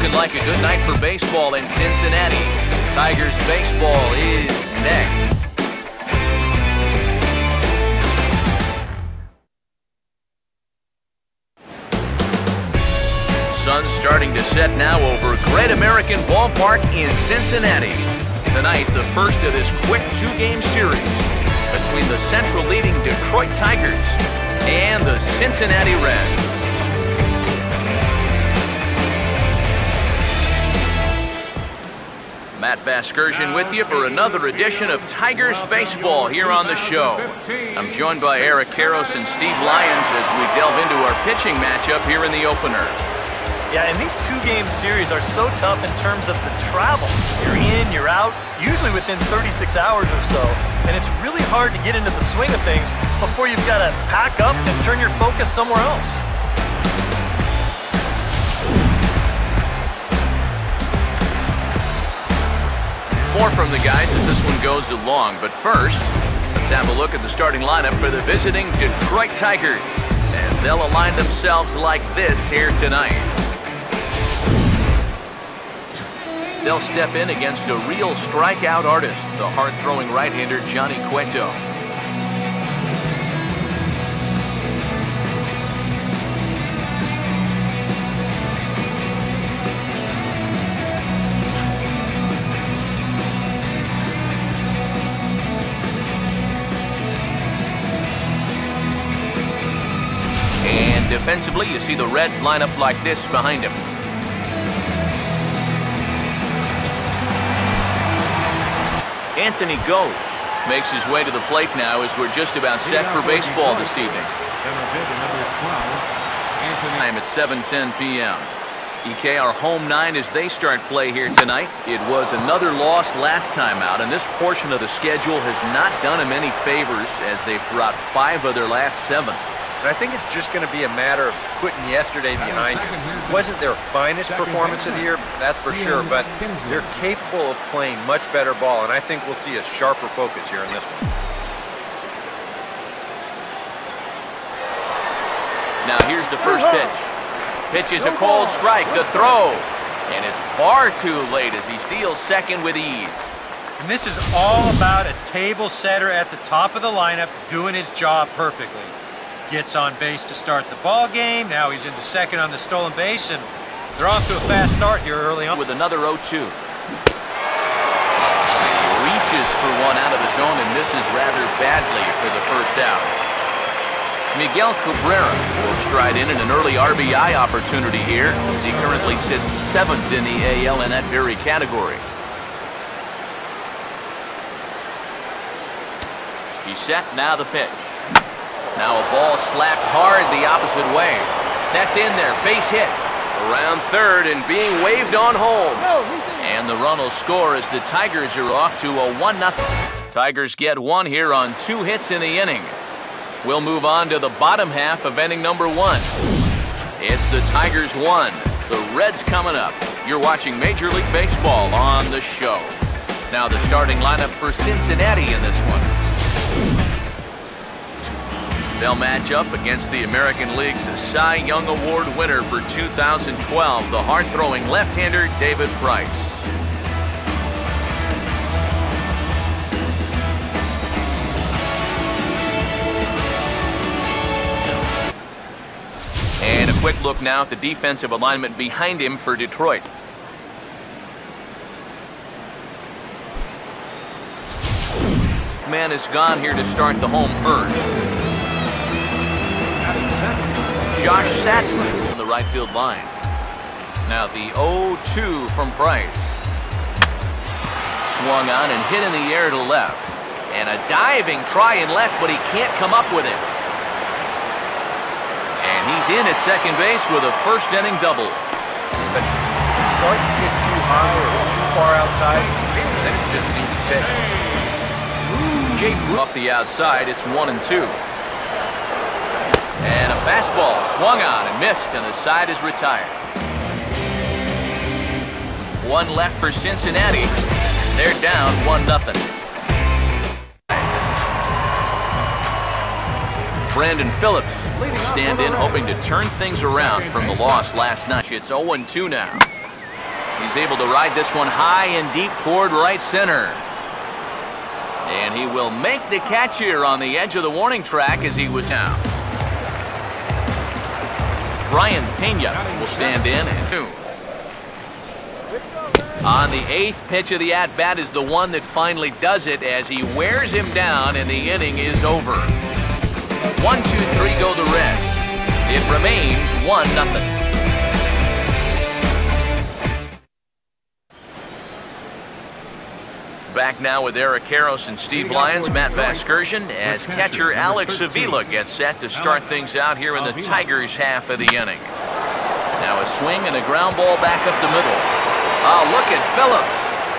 Looking like a good night for baseball in Cincinnati. Tigers baseball is next. Sun's starting to set now over Great American Ballpark in Cincinnati. Tonight, the first of this quick two-game series between the Central-leading Detroit Tigers and the Cincinnati Reds. Matt Vasgersian with you for another edition of Tigers Baseball here on the show. I'm joined by Eric Karros and Steve Lyons as we delve into our pitching matchup here in the opener. Yeah, and these two-game series are so tough in terms of the travel. You're in, you're out, usually within 36 hours or so, and it's really hard to get into the swing of things before you've got to pack up and turn your focus somewhere else. More from the guys as this one goes along, but first, let's have a look at the starting lineup for the visiting Detroit Tigers, and they'll align themselves like this here tonight. They'll step in against a real strikeout artist, the hard-throwing right-hander Johnny Cueto. And defensively, you see the Reds line up like this behind him. Anthony goes. Makes his way to the plate now as we're just about set for baseball this evening. Time at 7:10 p.m. EK, our home nine as they start play here tonight. It was another loss last time out, and this portion of the schedule has not done them any favors as they've dropped 5 of their last 7. And I think it's just going to be a matter of putting yesterday behind you. It wasn't their finest performance of the year, that's for sure, but they're capable of playing much better ball, and I think we'll see a sharper focus here in this one. Now here's the first pitch. Pitch is a cold strike, the throw, and it's far too late as he steals second with ease. And this is all about a table setter at the top of the lineup doing his job perfectly. Gets on base to start the ball game. Now he's into second on the stolen base, and they're off to a fast start here early on. With another 0-2. Reaches for one out of the zone and misses rather badly for the first out. Miguel Cabrera will stride in an early RBI opportunity here as he currently sits 7th in the AL in that very category. He's set, now the pitch. Now a ball slapped hard the opposite way. That's in there, base hit. Around third and being waved on home. And the run will score as the Tigers are off to a 1-0. Tigers get one here on 2 hits in the inning. We'll move on to the bottom half of inning number 1. It's the Tigers 1, the Reds coming up. You're watching Major League Baseball on the show. Now the starting lineup for Cincinnati in this one. They'll match up against the American League's Cy Young Award winner for 2012, the hard-throwing left-hander David Price. And a quick look now at the defensive alignment behind him for Detroit. Man is gone here to start the home first. Josh Sattler on the right field line. Now the 0-2 from Price. Swung on and hit in the air to left. And a diving try in left, but he can't come up with it. And he's in at second base with a first inning double. But if it's starting to get too high or too far outside, then it's just an easy pitch. Jake off the outside, it's 1-2. And a fastball swung on and missed, and the side is retired. 1 left for Cincinnati. They're down 1-0. Brandon Phillips stand in hoping to turn things around from the loss last night. It's 0-2 now. He's able to ride this one high and deep toward right center. And he will make the catch here on the edge of the warning track as he was out. Brian Pena will stand in at 2. On the 8th pitch of the at-bat is the one that finally does it as he wears him down and the inning is over. 1, 2, 3 go the Reds. It remains 1-0. Back now with Eric Karros and Steve Lyons, Matt Vasgersian, as catcher Alex Avila gets set to start things out here in the Tigers' half of the inning. Now a swing and a ground ball back up the middle. Oh, look at Phillips.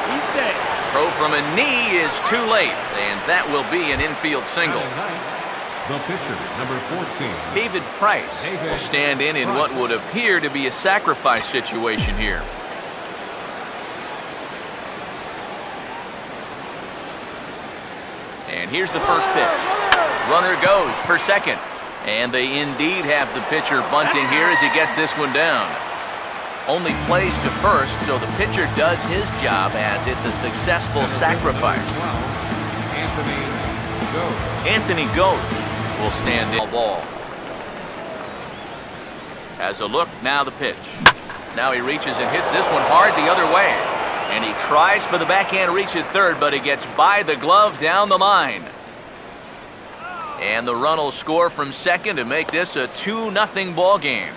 He's dead. Throw from a knee is too late, and that will be an infield single. The pitcher, number 14. David Price will stand in what would appear to be a sacrifice situation here. And here's the first pitch. Runner goes per second. And they indeed have the pitcher bunting here as he gets this one down. Only plays to first, so the pitcher does his job as it's a successful sacrifice. Anthony Goetz will stand in the ball. Has a look, now the pitch. Now he reaches and hits this one hard the other way. And he tries for the backhand reach at third, but he gets by the glove down the line. And the run will score from second to make this a 2-0 ball game.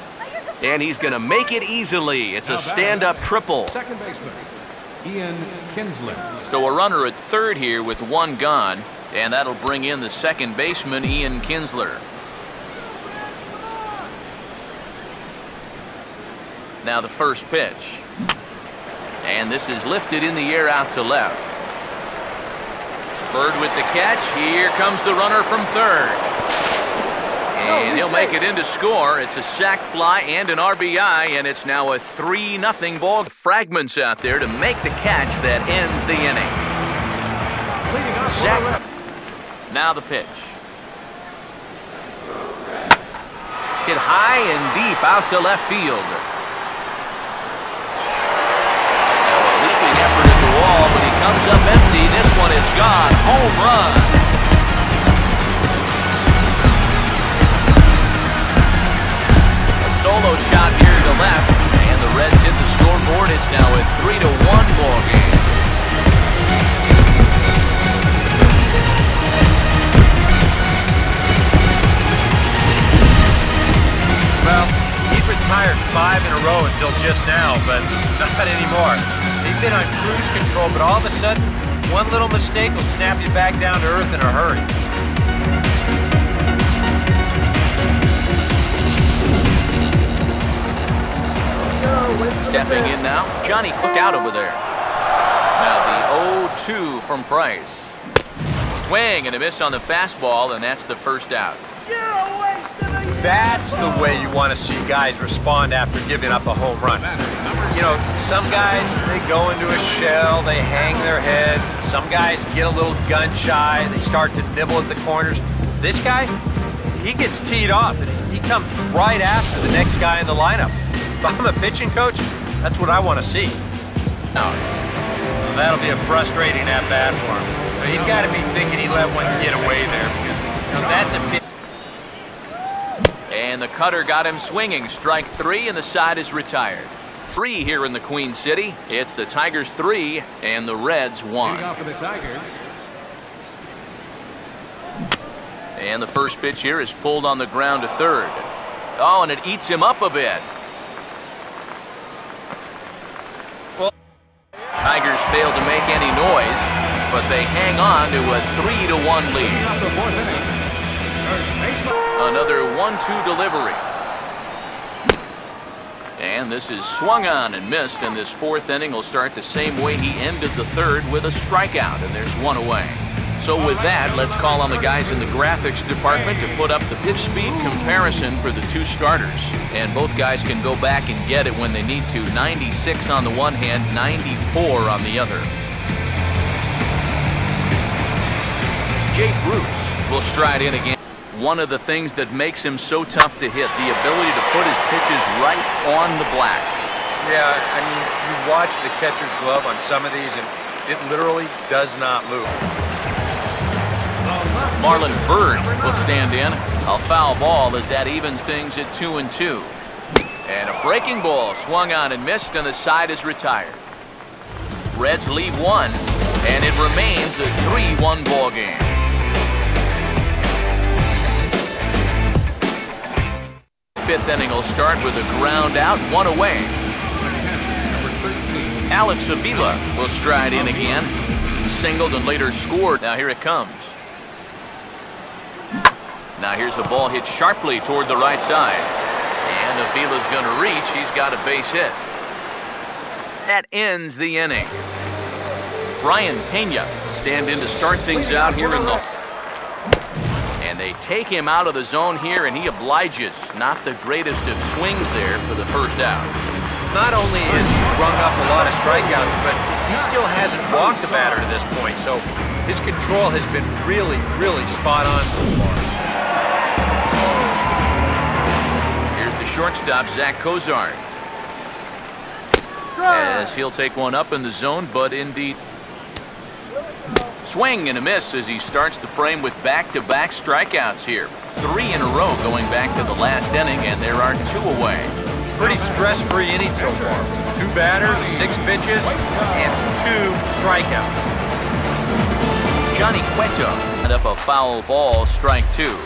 And he's going to make it easily. It's a stand-up triple. Second baseman, Ian Kinsler. So a runner at third here with one gone, and that'll bring in the second baseman, Ian Kinsler. Now the first pitch. And this is lifted in the air out to left. Bird with the catch. Here comes the runner from third. And he'll make it in to score. It's a sac fly and an RBI, and it's now a 3-0 ball. Fragments out there to make the catch that ends the inning. Sac. Now the pitch. Hit high and deep out to left field. Wall, but he comes up empty. This one is gone. Home run. A solo shot here to left, and the Reds hit the scoreboard. It's now a 3-1 ball game. Well, he'd retired 5 in a row until just now, but not anymore. They've been on cruise control, but all of a sudden, one little mistake will snap you back down to earth in a hurry. Stepping in now, Johnny Cook out over there. Now the 0-2 from Price. Swing and a miss on the fastball, and that's the first out. That's the way you want to see guys respond after giving up a home run. You know, some guys, they go into a shell, they hang their heads. Some guys get a little gun shy, they start to nibble at the corners. This guy, he gets teed off, and he comes right after the next guy in the lineup. If I'm a pitching coach, that's what I want to see. Now, well, that'll be a frustrating at-bat for him. But he's got to be thinking he let one get away there, because that's a bit. And the cutter got him swinging. Strike 3, and the side is retired. 3 here in the Queen City. It's the Tigers 3 and the Reds 1. Off for the Tigers. And the first pitch here is pulled on the ground to third. Oh, and it eats him up a bit. Well, Tigers failed to make any noise, but they hang on to a 3-1 lead. Another 1-2 delivery. And this is swung on and missed, and this fourth inning will start the same way he ended the third, with a strikeout, and there's one away. So with that, let's call on the guys in the graphics department to put up the pitch speed comparison for the two starters. And both guys can go back and get it when they need to. 96 on the one hand, 94 on the other. Jay Bruce will stride in again. One of the things that makes him so tough to hit, the ability to put his pitches right on the black. Yeah, I mean, you watch the catcher's glove on some of these, and it literally does not move. Marlon Byrd will stand in. A foul ball as that evens things at 2-2. And a breaking ball swung on and missed, and the side is retired. Reds lead one, and it remains a 3-1 ball game. Fifth inning will start with a ground out, one away. Alex Avila will stride in again. Singled and later scored. Now here it comes. Now here's the ball hit sharply toward the right side. And Avila's going to reach. He's got a base hit. That ends the inning. Brian Pena stand in to start things out here in the... And they take him out of the zone here, and he obliges. Not the greatest of swings there for the first out. Not only has he rung up a lot of strikeouts, but he still hasn't walked the batter to this point. So his control has been really, really spot on so far. Here's the shortstop, Zach Cozart. As he'll take one up in the zone, but indeed... Swing and a miss as he starts the frame with back-to-back strikeouts here. 3 in a row going back to the last inning, and there are 2 away. Pretty stress-free inning so far. 2 batters, 6 pitches, and 2 strikeouts. Johnny Cueto set up a foul ball, strike 2.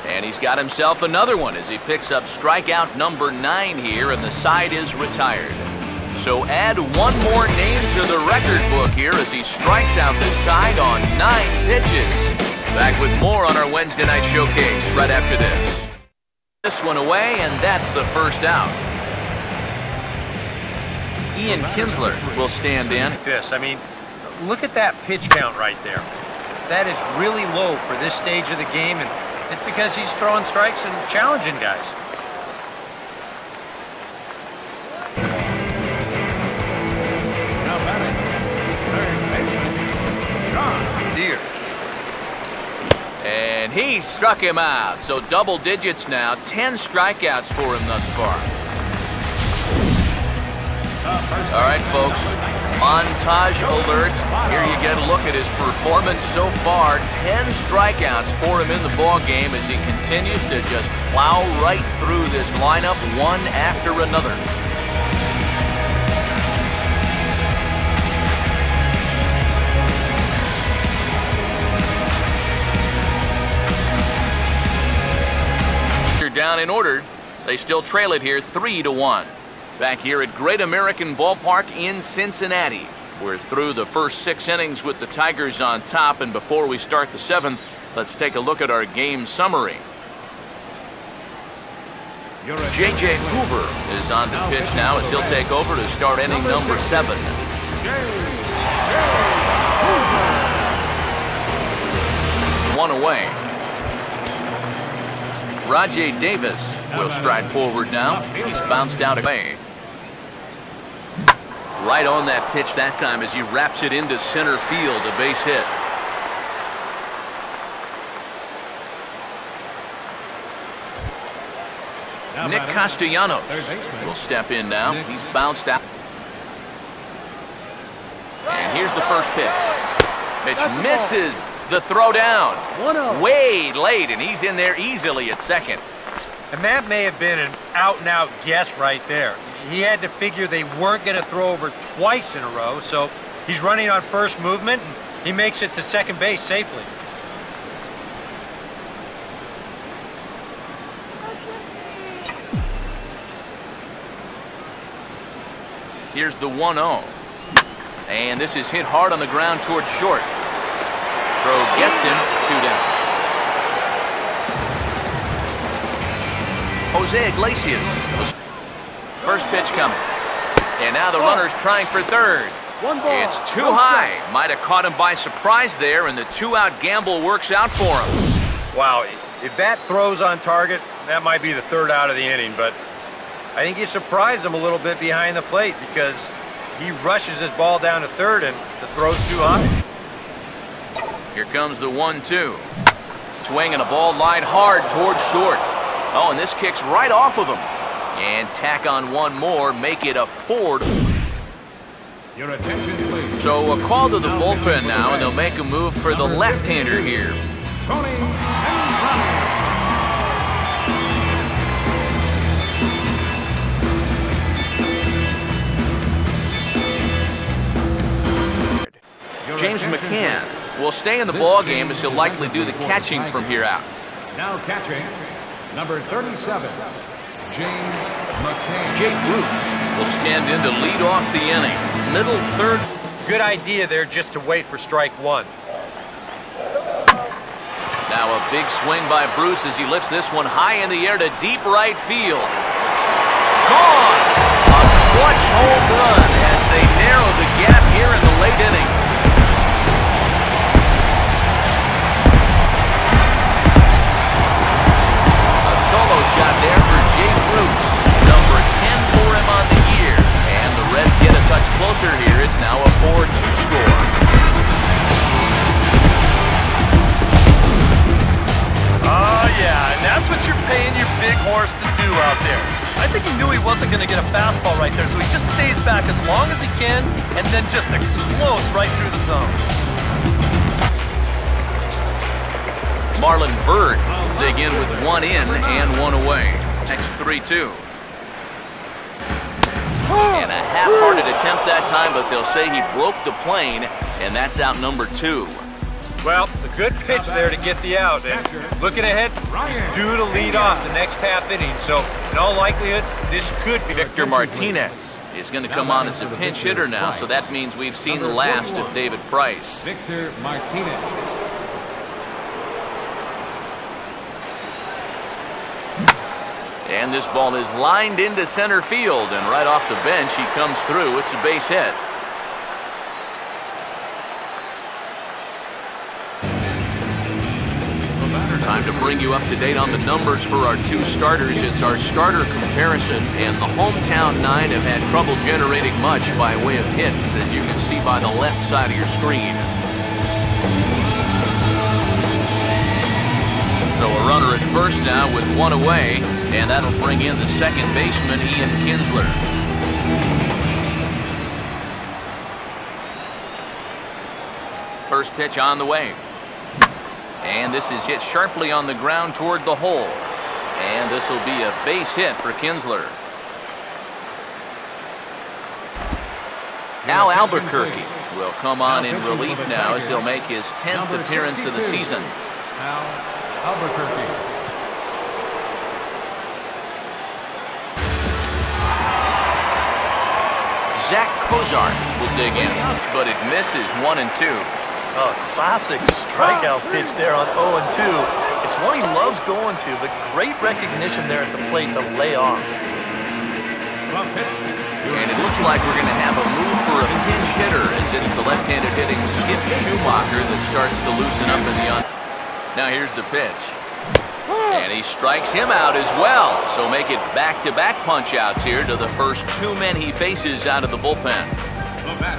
And he's got himself another one as he picks up strikeout number 9 here, and the side is retired. So add one more name to the record book here as he strikes out this side on 9 pitches. Back with more on our Wednesday night showcase right after this. This one away, and that's the first out. Ian Kinsler will stand in. I mean, look at that pitch count right there. That is really low for this stage of the game, and it's because he's throwing strikes and challenging guys. And he struck him out. So double digits now. 10 strikeouts for him thus far. All right, folks. Montage alert. Here you get a look at his performance so far. 10 strikeouts for him in the ball game as he continues to just plow right through this lineup one after another. Down in order. They still trail it here 3-1. Back here at Great American Ballpark in Cincinnati. We're through the first 6 innings with the Tigers on top, and before we start the 7th, let's take a look at our game summary. J.J. Hoover is on the pitch now as he'll take over to start inning number 7. One away. Rajay Davis will stride forward now. He's bounced out away. Right on that pitch that time as he wraps it into center field, a base hit. Nick Castellanos will step in now. He's bounced out. And here's the first pitch. Pitch misses. The throw down. Way late, and he's in there easily at second. And that may have been an out-and-out guess right there. He had to figure they weren't going to throw over twice in a row, so he's running on first movement, and he makes it to second base safely. Here's the 1-0. And this is hit hard on the ground towards short. Throw gets him, 2 down. Jose Iglesias. First pitch coming. And now the runner's trying for third. It's too high. Might have caught him by surprise there, and the 2-out gamble works out for him. Wow, if that throws on target, that might be the 3rd out of the inning, but I think he surprised him a little bit behind the plate because he rushes his ball down to third, and the throw's too high. Here comes the 1-2. Swing and a ball lined hard towards short. Oh, and this kicks right off of him. And tack on one more, make it a 4. Your attention, please. So a call to the bullpen now, and they'll make a move for the left-hander here. Tony Gonzalez. James McCann will stay in the ball game as he'll likely do the catching from here out. Now catching, number 37, James McCann. Jay Bruce will stand in to lead off the inning. Middle third. Good idea there just to wait for strike one. Now a big swing by Bruce as he lifts this one high in the air to deep right field. Gone! A clutch home run as they narrow the gap here in the late inning. Solo shot there for Jay Bruce. Number 10 for him on the year. And the Reds get a touch closer here. It's now a 4-2 score. Oh, yeah, and that's what you're paying your big horse to do out there. I think he knew he wasn't going to get a fastball right there, so he just stays back as long as he can and then just explodes right through the zone. Marlon Byrd will dig in with one in and one away. Next 3-2. And a half-hearted attempt that time, but they'll say he broke the plane, and that's out number 2. Well, a good pitch there to get the out. And looking ahead, he's due to lead off the next half inning. So, in all likelihood, this could be Victor Martinez is going to come on as a pinch hitter now, so that means we've seen the last of David Price. Victor Martinez. And this ball is lined into center field, and right off the bench he comes through. It's a base hit. Time to bring you up to date on the numbers for our 2 starters. It's our starter comparison, and the hometown 9 have had trouble generating much by way of hits, as you can see by the left side of your screen. So a runner at first now with one away, and that'll bring in the second baseman, Ian Kinsler. First pitch on the way. And this is hit sharply on the ground toward the hole. And this will be a base hit for Kinsler. Al Albuquerque will come on in relief now as he'll make his 10th appearance of the season. Al Albuquerque. Zach Kozart will dig in, but it misses 1-2. Oh, classic strikeout pitch there on 0-2. It's one he loves going to, but great recognition there at the plate to lay off. And it looks like we're going to have a move for a pinch hitter, as it's the left-handed hitting Skip Schumacher that starts to loosen up in the Now here's the pitch. And he strikes him out as well. So make it back-to-back punch-outs here to the first 2 men he faces out of the bullpen.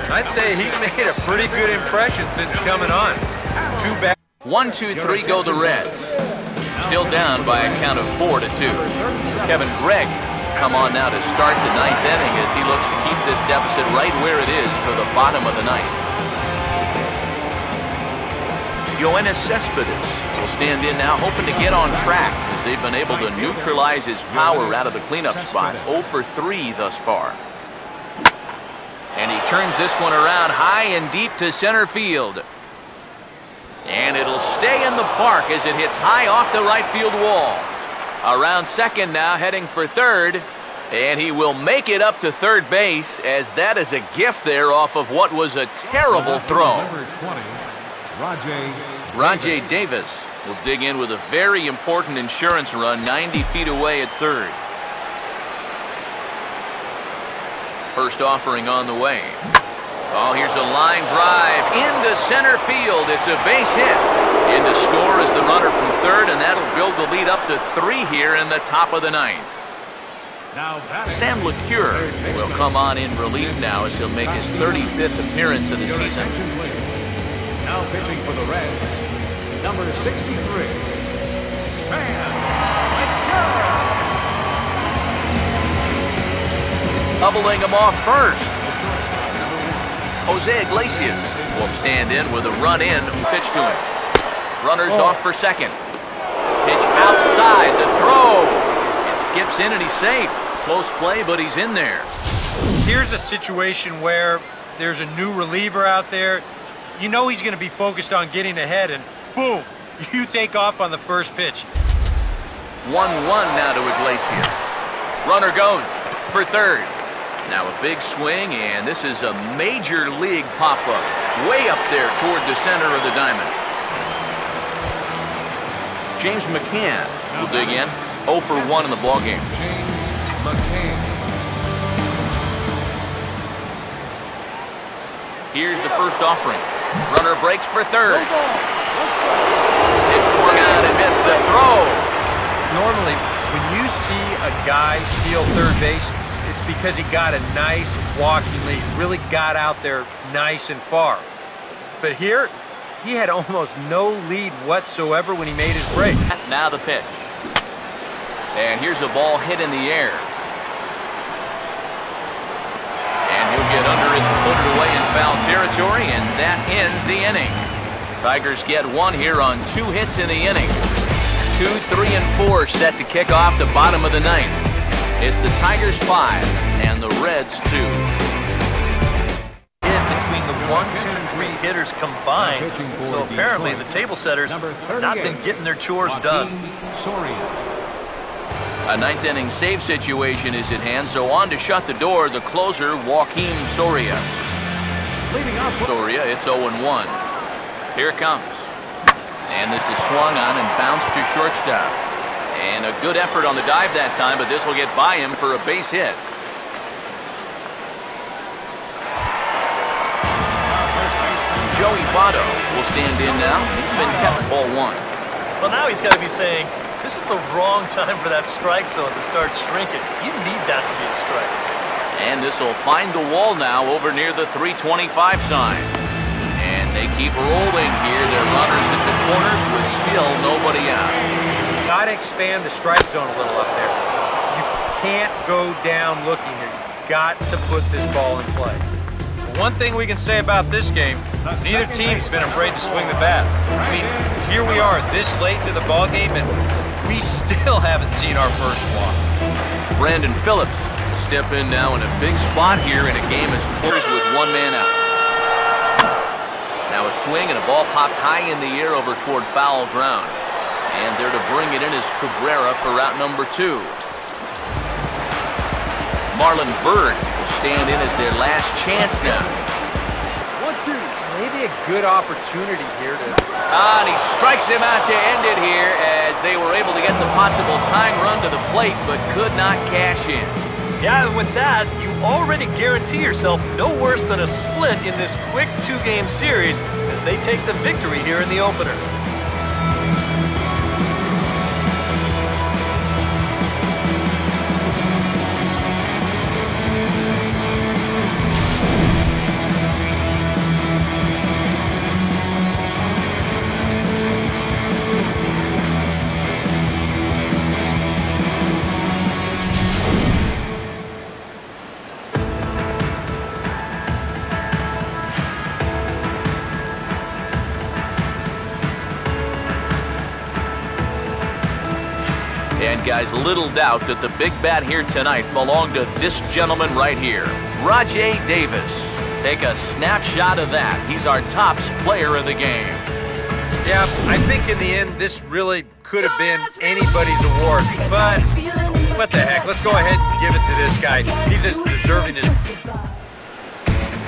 I'd say he's made a pretty good impression since coming on. 2 back. 1-2-3 go the Reds. Still down by a count of 4-2. Kevin Gregg come on now to start the 9th inning as he looks to keep this deficit right where it is for the bottom of the 9th. Yoenis Cespedes will stand in now, hoping to get on track as they've been able to neutralize his power out of the cleanup spot. 0 for 3 thus far. And he turns this one around high and deep to center field. And it'll stay in the park as it hits high off the right field wall. Around second now, heading for third. And he will make it up to third base, as that is a gift there off of what was a terrible throw. Number 20, Rajay Davis will dig in with a very important insurance run 90 feet away at third. First offering on the way. Oh, here's a line drive into center field. It's a base hit. And to score is the runner from third, and that'll build the lead up to 3 here in the top of the 9th. Sam LeCure will come on in relief now as he'll make his 35th appearance of the season. Now pitching for the Reds, number 63, Sam LeCure. Doubling him off first. Jose Iglesias will stand in with a run-in pitch to him. Runners off for second. Pitch outside, the throw. It skips in and he's safe. Close play, but he's in there. Here's a situation where there's a new reliever out there. You know he's going to be focused on getting ahead, and boom, you take off on the first pitch. 1-1 now to Iglesias. Runner goes for third. Now a big swing, and this is a major league pop-up. Way up there toward the center of the diamond. James McCann will dig in. 0 for 1 in the ballgame. James McCann. Here's the first offering. Runner breaks for third. It swung out and missed the throw. Normally, when you see a guy steal third base, it's because he got a nice walking lead, really got out there nice and far. But here, he had almost no lead whatsoever when he made his break. Now the pitch. And here's a ball hit in the air. And he'll get under it to put it away in foul territory, and that ends the inning. Tigers get one here on 2 hits in the inning. 2, 3, and 4 set to kick off the bottom of the ninth. It's the Tigers 5 and the Reds 2. Hit between the 1, 2, 3 hitters combined. So apparently the table setters have not been getting their chores done. A ninth inning save situation is at hand, so on to shut the door, the closer, Joaquin Soria. Soria, it's 0-1. Here it comes. And this is swung on and bounced to shortstop. And a good effort on the dive that time, but this will get by him for a base hit. Joey Votto will stand in now. He's been kept ball 1. Well, now he's got to be saying, this is the wrong time for that strike zone to start shrinking. You need that to be a strike. And this will find the wall now over near the 325 sign. And they keep rolling here. They're runners at the corners with still nobody out. Got to expand the strike zone a little up there. You can't go down looking here. You've got to put this ball in play. One thing we can say about this game, neither team's been afraid to swing the bat. I mean, here we are this late into the ball game, and we still haven't seen our first walk. Brandon Phillips will step in now in a big spot here in a game as close with 1 man out. Now a swing and a ball popped high in the air over toward foul ground. And there to bring it in is Cabrera for route number 2. Marlon Byrd will stand in as their last chance now. Maybe a good opportunity here to... And he strikes him out to end it here as they were able to get the possible tying run to the plate but could not cash in. Yeah, and with that, you already guarantee yourself no worse than a split in this quick 2-game series as they take the victory here in the opener. And guys, little doubt that the big bat here tonight belonged to this gentleman right here, Rajai Davis. Take a snapshot of that. He's our top player of the game. Yeah, I think in the end, this really could have been anybody's award, but what the heck? Let's go ahead and give it to this guy. He's as deserving as...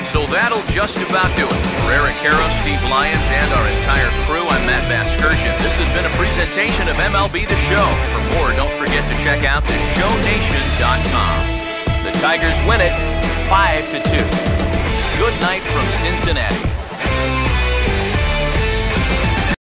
So that'll just about do it. For Eric Harrow, Steve Lyons, and our entire crew, I'm Matt Vasgersian. This has been a presentation of MLB The Show. For more, don't forget to check out theshownation.com. The Tigers win it 5-2. Good night from Cincinnati.